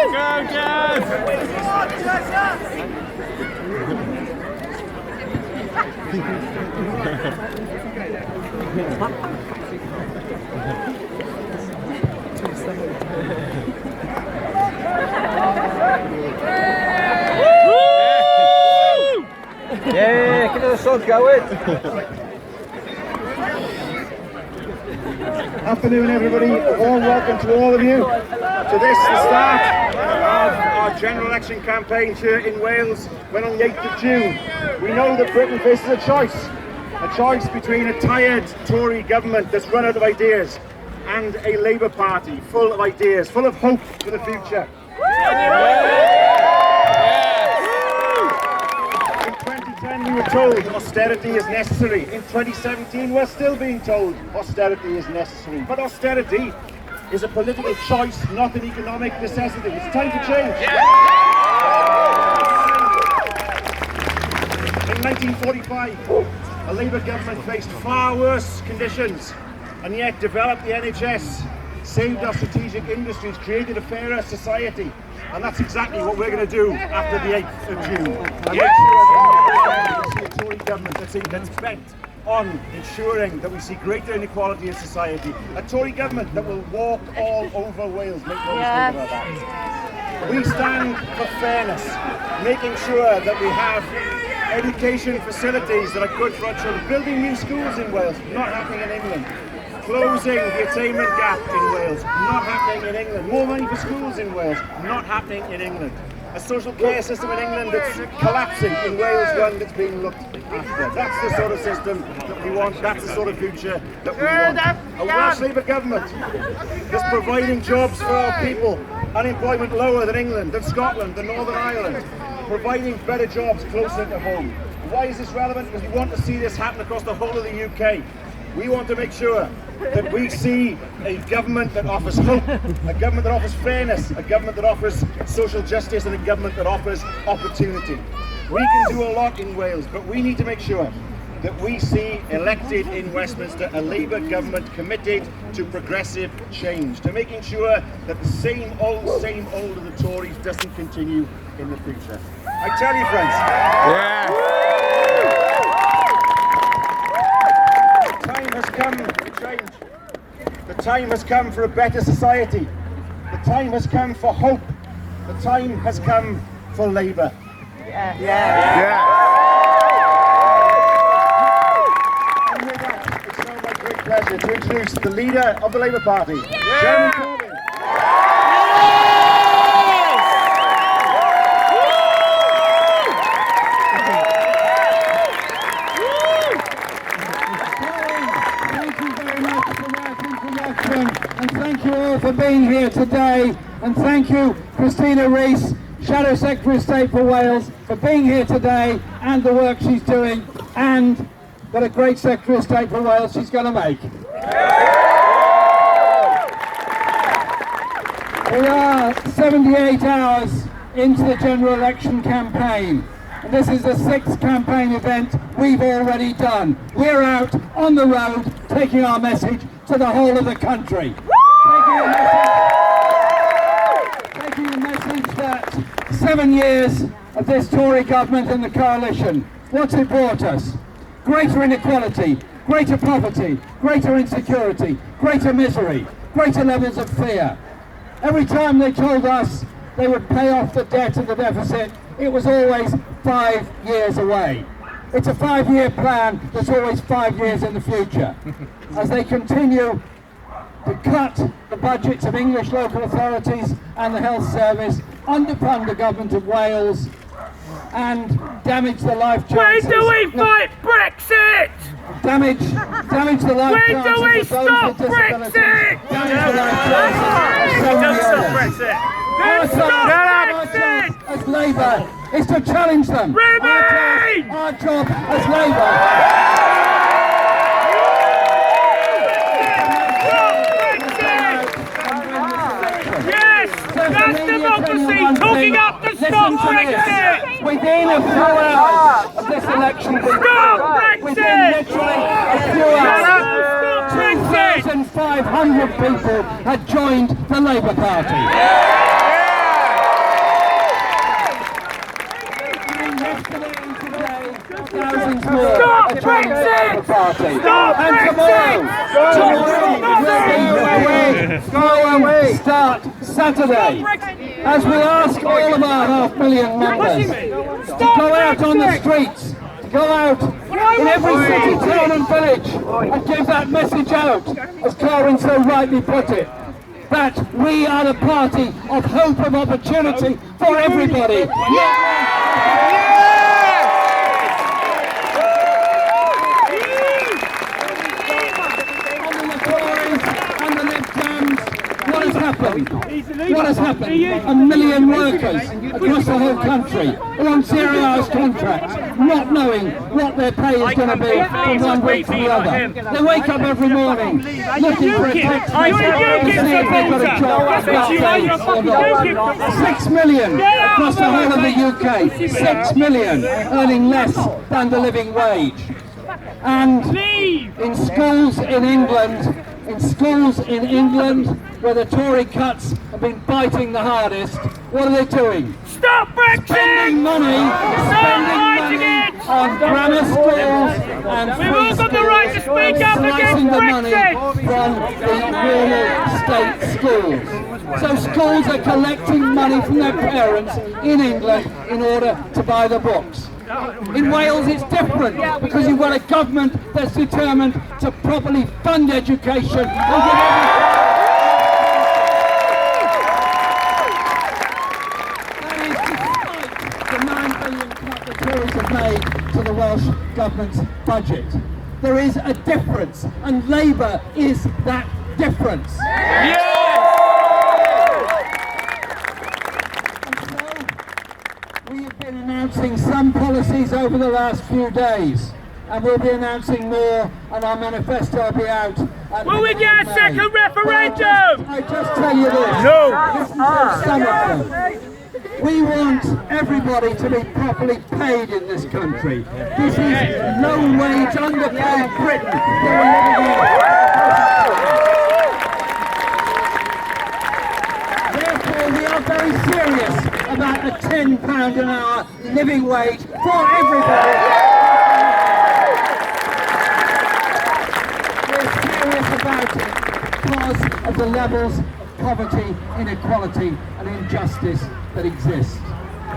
Yeah, get the sun going. Afternoon, everybody. A warm welcome to all of you to this, the start of our general election campaign here in Wales, when on the 8th of June. We know that Britain faces a choice between a tired Tory government that's run out of ideas and a Labour Party full of ideas, full of hope for the future. In 2010 we were told austerity is necessary. In 2017 we're still being told austerity is necessary. But austerity is a political choice, not an economic necessity. It's time to change. In 1945, a Labour government faced far worse conditions and yet developed the NHS, saved our strategic industries, created a fairer society. And that's exactly what we're going to do after the 8th of June. And make sure that we see a Tory government that's bent on ensuring that we see greater inequality in society. A Tory government that will walk all over Wales, make no mistake about that. We stand for fairness, making sure that we have education facilities that are good for our children, building new schools in Wales, not happening in England. Closing the attainment gap in Wales, not happening in England. More money for schools in Wales, not happening in England. A social care system in England that's collapsing, in Wales one that's being looked after. That's the sort of system that we want, that's the sort of future that we want. A Welsh Labour government that's providing jobs for our people, unemployment lower than England, than Scotland, than Northern Ireland, providing better jobs closer to home. Why is this relevant? Because we want to see this happen across the whole of the UK. We want to make sure that we see a government that offers hope, a government that offers fairness, a government that offers social justice, and a government that offers opportunity. We can do a lot in Wales, but we need to make sure that we see elected in Westminster a Labour government committed to progressive change, to making sure that the same old of the Tories doesn't continue in the future. I tell you, friends, has come to change. The time has come for a better society. The time has come for hope. The time has come for Labour. And with that, it's now my great pleasure to introduce the leader of the Labour Party, Jeremy Corbyn. And thank you all for being here today, and thank you Christina Rees, Shadow Secretary of State for Wales, for being here today and the work she's doing, and what a great Secretary of State for Wales she's going to make. We are 78 hours into the general election campaign, and this is the 6th campaign event we've already done. We're out on the road taking our message to the whole of the country. Taking the message that 7 years of this Tory government and the coalition, what's it brought us? Greater inequality, greater poverty, greater insecurity, greater misery, greater levels of fear. Every time they told us they would pay off the debt and the deficit, it was always 5 years away. It's a 5-year plan that's always 5 years in the future. As they continue to cut the budgets of English local authorities and the health service, underfund the government of Wales, and damage the life chances. When do we fight Brexit? Damage the life chances. When do we stop Brexit? Damage the life chances. Don't stop Brexit. Don't stop Brexit. As Labour is to challenge them. Remain! Our job as Labour. That's democracy, talking up to stop Brexit! Within a few hours of this election, Stop Brexit! within literally a few hours, 2,500 people had joined the Labour Party. Yesterday and today, thousands more Stop are joining the Brexit! Labour Party. Stop And tomorrow will start Saturday, as we ask all of our 500,000 members to go out on the streets, to go out in every city, town and village and give that message out, as Corbyn so rightly put it, that we are the party of hope and opportunity for everybody. What has happened? 1 million workers across the whole country are on zero-hours contracts, not knowing what their pay is going to be from one week to the other. They wake up every morning looking for a text message to see if they've got a job that day or not. 6 million across the whole of the UK, 6 million earning less than the living wage. And in schools in England, where the Tory cuts have been biting the hardest, what are they doing? Stop Brexit! Spending money on grammar schools and We've all got the right to speak up against the money Brexit! from the normal state schools. So schools are collecting money from their parents in England in order to buy the books. In Wales it's different, because you've got a government that's determined to properly fund education and give that is despite the £9 billion cut the Tories have made to the Welsh Government's budget. There is a difference, and Labour is that difference. We have been announcing some policies over the last few days, and we'll be announcing more, and our manifesto will be out. Will we get a second referendum? I just tell you this. No. Listen to some of them. We want everybody to be properly paid in this country. This is low-wage, underpaid Britain that we're living in. Therefore, we are very serious about a £10 an hour living wage for everybody. We're serious about it because of the levels of poverty, inequality and injustice that exist.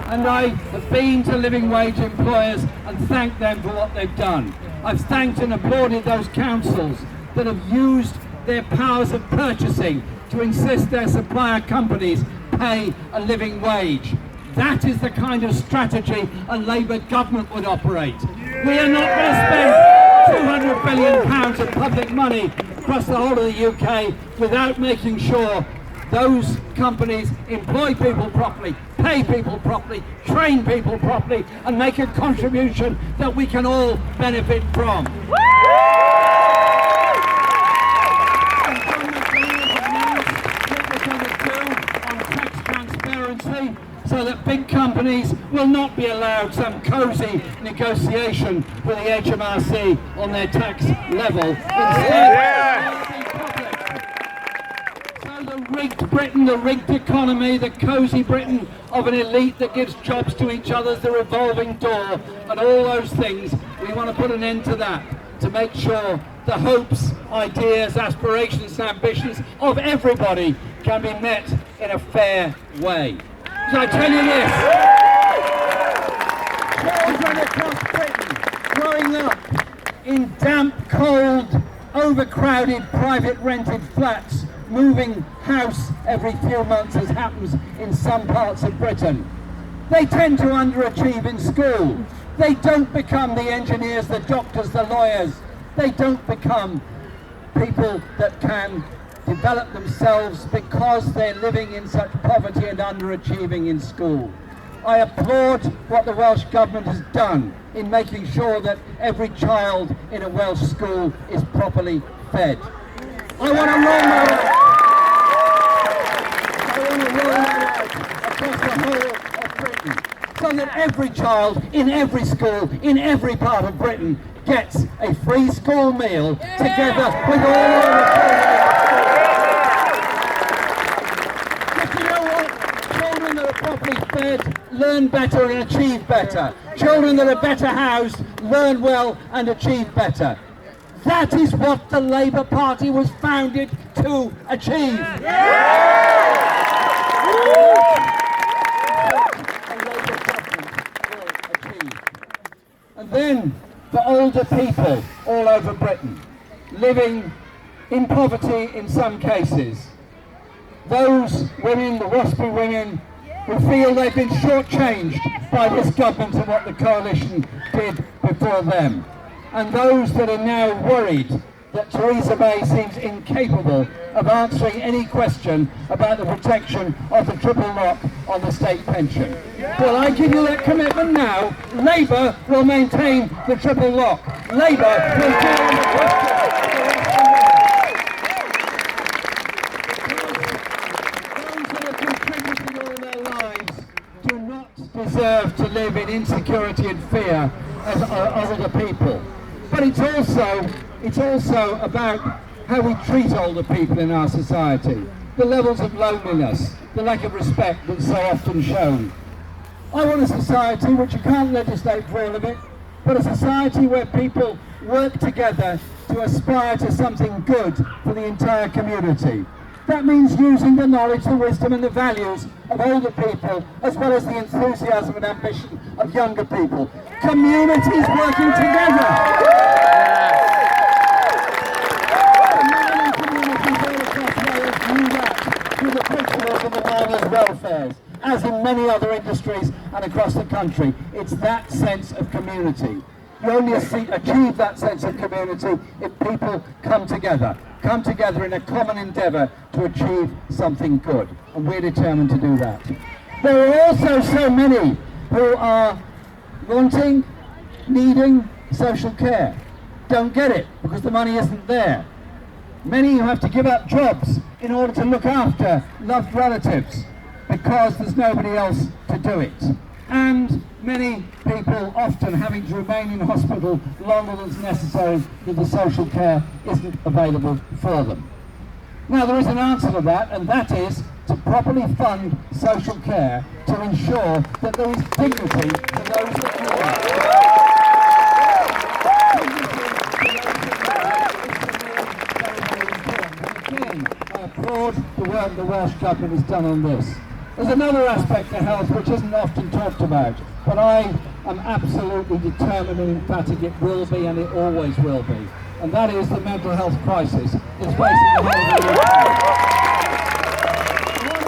And I have been to living wage employers and thanked them for what they've done. I've thanked and applauded those councils that have used their powers of purchasing to insist their supplier companies pay a living wage. That is the kind of strategy a Labour government would operate. We are not going to spend £200 billion of public money across the whole of the UK without making sure those companies employ people properly, pay people properly, train people properly, and make a contribution that we can all benefit from. So that big companies will not be allowed some cosy negotiation with the HMRC on their tax level. So the rigged Britain, the rigged economy, the cosy Britain of an elite that gives jobs to each other, the revolving door, and all those things, we want to put an end to that, to make sure the hopes, ideas, aspirations and ambitions of everybody can be met in a fair way. So I tell you this, children across Britain growing up in damp, cold, overcrowded, private rented flats, moving house every few months as happens in some parts of Britain, they tend to underachieve in school. They don't become the engineers, the doctors, the lawyers. They don't become people that can develop themselves because they're living in such poverty and underachieving in school. I applaud what the Welsh Government has done in making sure that every child in a Welsh school is properly fed. I want to roll that out across the whole of Britain, so that every child in every school in every part of Britain gets a free school meal together with all the Children that are properly fed learn better and achieve better. Children that are better housed learn well and achieve better. That is what the Labour Party was founded to achieve. And then for older people all over Britain, living in poverty in some cases, those women, the WASPy women, who feel they've been shortchanged by this government and what the coalition did before them, and those that are now worried that Theresa May seems incapable of answering any question about the protection of the triple lock on the state pension. Well, I give you that commitment now. Labour will maintain the triple lock. Labour will deal with the question. Those that have contributed all their lives do not deserve to live in insecurity and fear as older people. But it's also about how we treat older people in our society, the levels of loneliness, the lack of respect that's so often shown. I want a society which you can't legislate for all of it, but a society where people work together to aspire to something good for the entire community. That means using the knowledge, the wisdom and the values of older people, as well as the enthusiasm and ambition of younger people. Communities working together. Through the principles of the miners' welfares, as in many other industries and across the country. It's that sense of community. You only achieve that sense of community if people come together in a common endeavour to achieve something good, and we're determined to do that. There are also so many who are wanting, needing social care, don't get it because the money isn't there. Many who have to give up jobs in order to look after loved relatives because there's nobody else to do it. And many people often having to remain in hospital longer than is necessary because the social care isn't available for them. Now there is an answer to that, and that is to properly fund social care to ensure that there is dignity to those that need it. I applaud the work the Welsh Government has done on this. There's another aspect to health which isn't often talked about, but I am absolutely determined and emphatic it will be and it always will be. And that is the mental health crisis that's facing the whole of the UK. One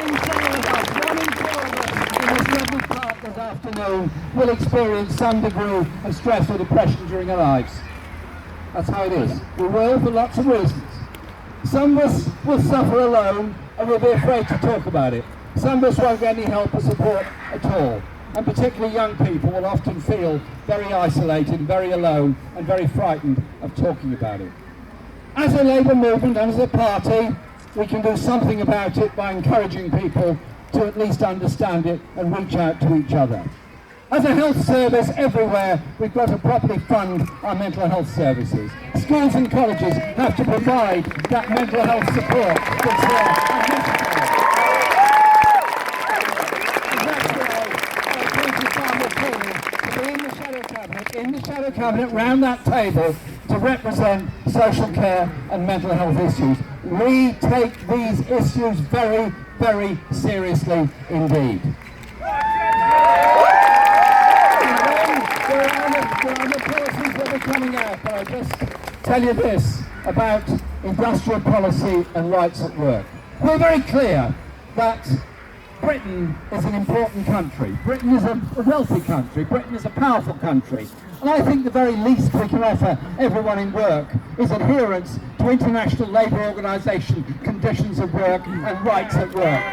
in four of us in this lovely park this afternoon will experience some degree of stress or depression during our lives. That's how it is. We will for lots of reasons. Some of us will suffer alone and will be afraid to talk about it. Some of us won't get any help or support at all. And particularly young people will often feel very isolated, very alone and very frightened of talking about it. As a Labour movement and as a party, we can do something about it by encouraging people to at least understand it and reach out to each other. As a health service everywhere, we've got to properly fund our mental health services. Schools and colleges have to provide that mental health support that's there and necessary. And that's why I think it's our to be in the shadow cabinet, round that table, to represent social care and mental health issues. We take these issues very, very seriously indeed. There are other policies that are coming out, but I'll just tell you this about industrial policy and rights at work. We're very clear that Britain is an important country. Britain is a wealthy country. Britain is a powerful country. And I think the very least we can offer everyone in work is adherence to International Labour Organisation conditions of work and rights at work.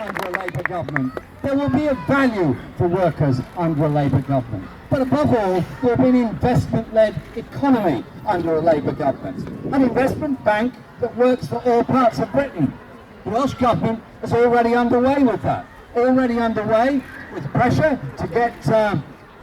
Under a Labour government. There will be a value for workers under a Labour government. But above all, there will be an investment-led economy under a Labour government. An investment bank that works for all parts of Britain. The Welsh Government is already underway with that. Already underway with pressure to get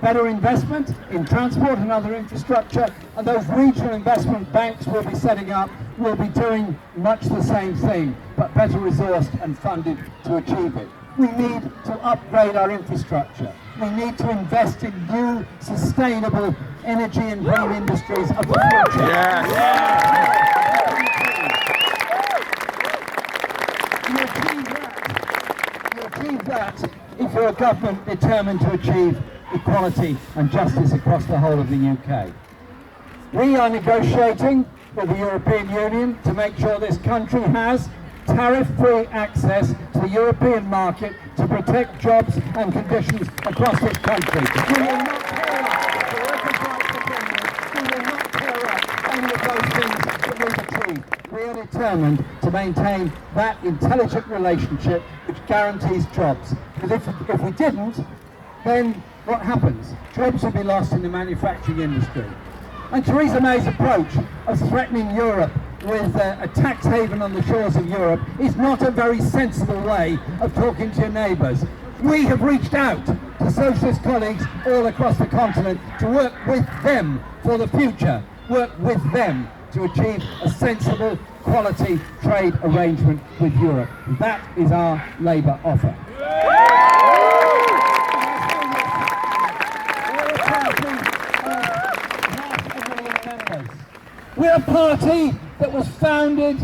better investment in transport and other infrastructure, and those regional investment banks will be setting up will be doing much the same thing, but better resourced and funded to achieve it. We need to upgrade our infrastructure. We need to invest in new, sustainable energy and green industries of the future. You achieve that if you're a government determined to achieve equality and justice across the whole of the UK. We are negotiating with the European Union to make sure this country has tariff-free access to the European market to protect jobs and conditions across this country. We will not tear up the workers' rights agreement. We will not tear up any of those things that we've achieved. We are determined to maintain that intelligent relationship which guarantees jobs. Because if we didn't, then what happens? Jobs will be lost in the manufacturing industry. And Theresa May's approach of threatening Europe with a tax haven on the shores of Europe is not a very sensible way of talking to your neighbours. We have reached out to socialist colleagues all across the continent to work with them for the future, work with them to achieve a sensible, quality trade arrangement with Europe. That is our Labour offer. We're a party that was founded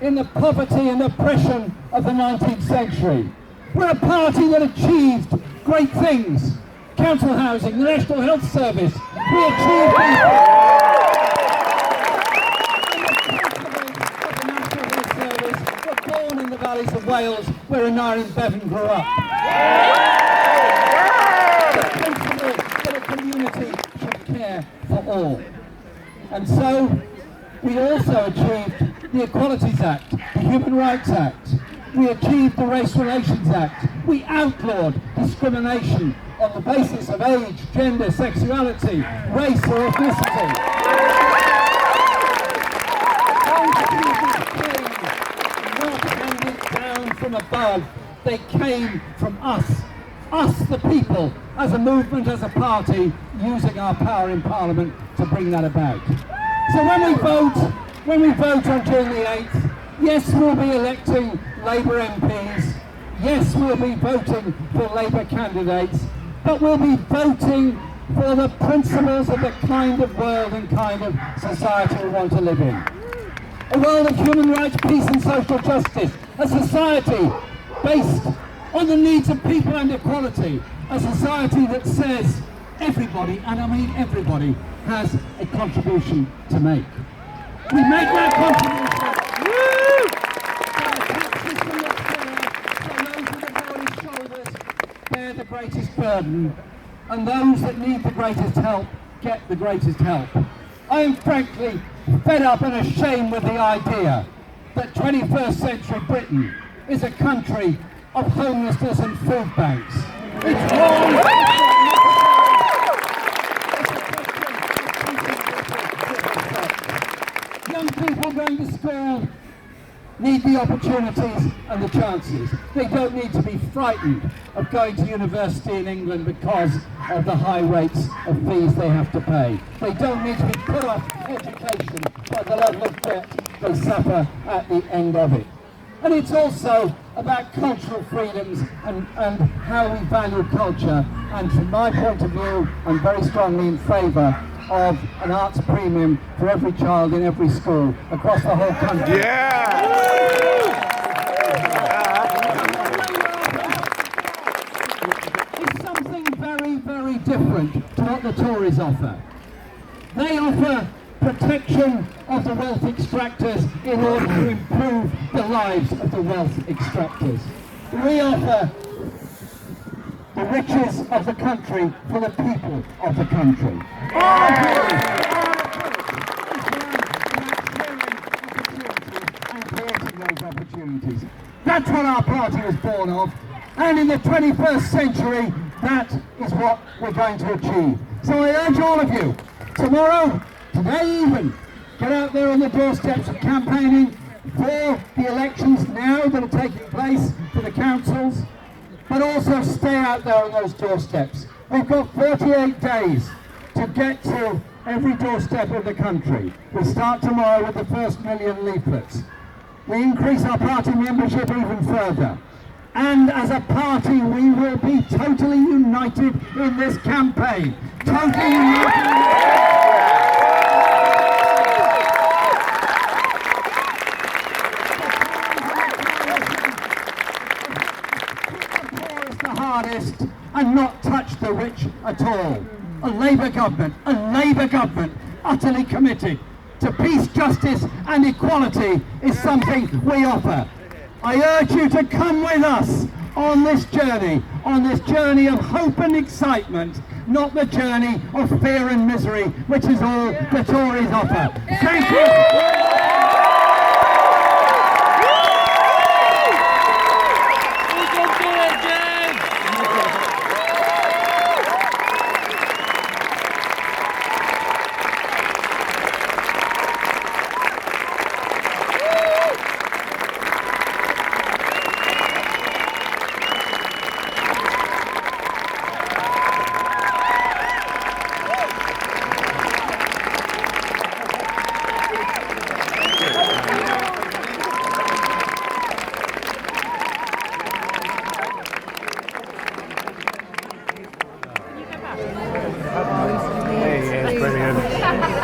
in the poverty and oppression of the 19th century. We're a party that achieved great things. Council housing, the National Health Service. We achieved these the National Health Service were born in the valleys of Wales where Aneurin Bevan grew up. The principle that a community should care for all. And so we also achieved the Equalities Act, the Human Rights Act. We achieved the Race Relations Act. We outlawed discrimination on the basis of age, gender, sexuality, race or ethnicity. Those achievements came not handed down from above. They came from us the people, as a movement, as a party, using our power in Parliament to bring that about. So when we vote on June the 8th, yes, we'll be electing Labour MPs, yes, we'll be voting for Labour candidates, but we'll be voting for the principles of the kind of world and kind of society we want to live in. A world of human rights, peace and social justice, a society based on the needs of people and equality, a society that says everybody, and I mean everybody, has a contribution to make. We make that contribution, so those with the broadest shoulders bear the greatest burden, and those that need the greatest help get the greatest help. I am frankly fed up and ashamed with the idea that 21st century Britain is a country of homelessness and food banks. It's wrong. Young people going to school need the opportunities and the chances. They don't need to be frightened of going to university in England because of the high rates of fees they have to pay. They don't need to be put off education by the level of debt they suffer at the end of it. And it's also about cultural freedoms and how we value culture. And from my point of view, I'm very strongly in favour of an arts premium for every child in every school across the whole country. Yeah! It's something very, very different to what the Tories offer. They offer protection of the wealth extractors in order to improve the lives of the wealth extractors. We offer the riches of the country for the people of the country. Opportunities. That's what our party was born of, and in the 21st century, that is what we're going to achieve. So I urge all of you, tomorrow, today even, get out there on the doorsteps of campaigning for the elections now that are taking place for the councils, but also stay out there on those doorsteps. We've got 48 days to get to every doorstep of the country. We start tomorrow with the first 1 million leaflets. We increase our party membership even further. And as a party, we will be totally united in this campaign. Totally united. Hardest and not touch the rich at all. A Labour government, utterly committed to peace, justice and equality is something we offer. I urge you to come with us on this journey of hope and excitement, not the journey of fear and misery, which is all the Tories offer. Thank you.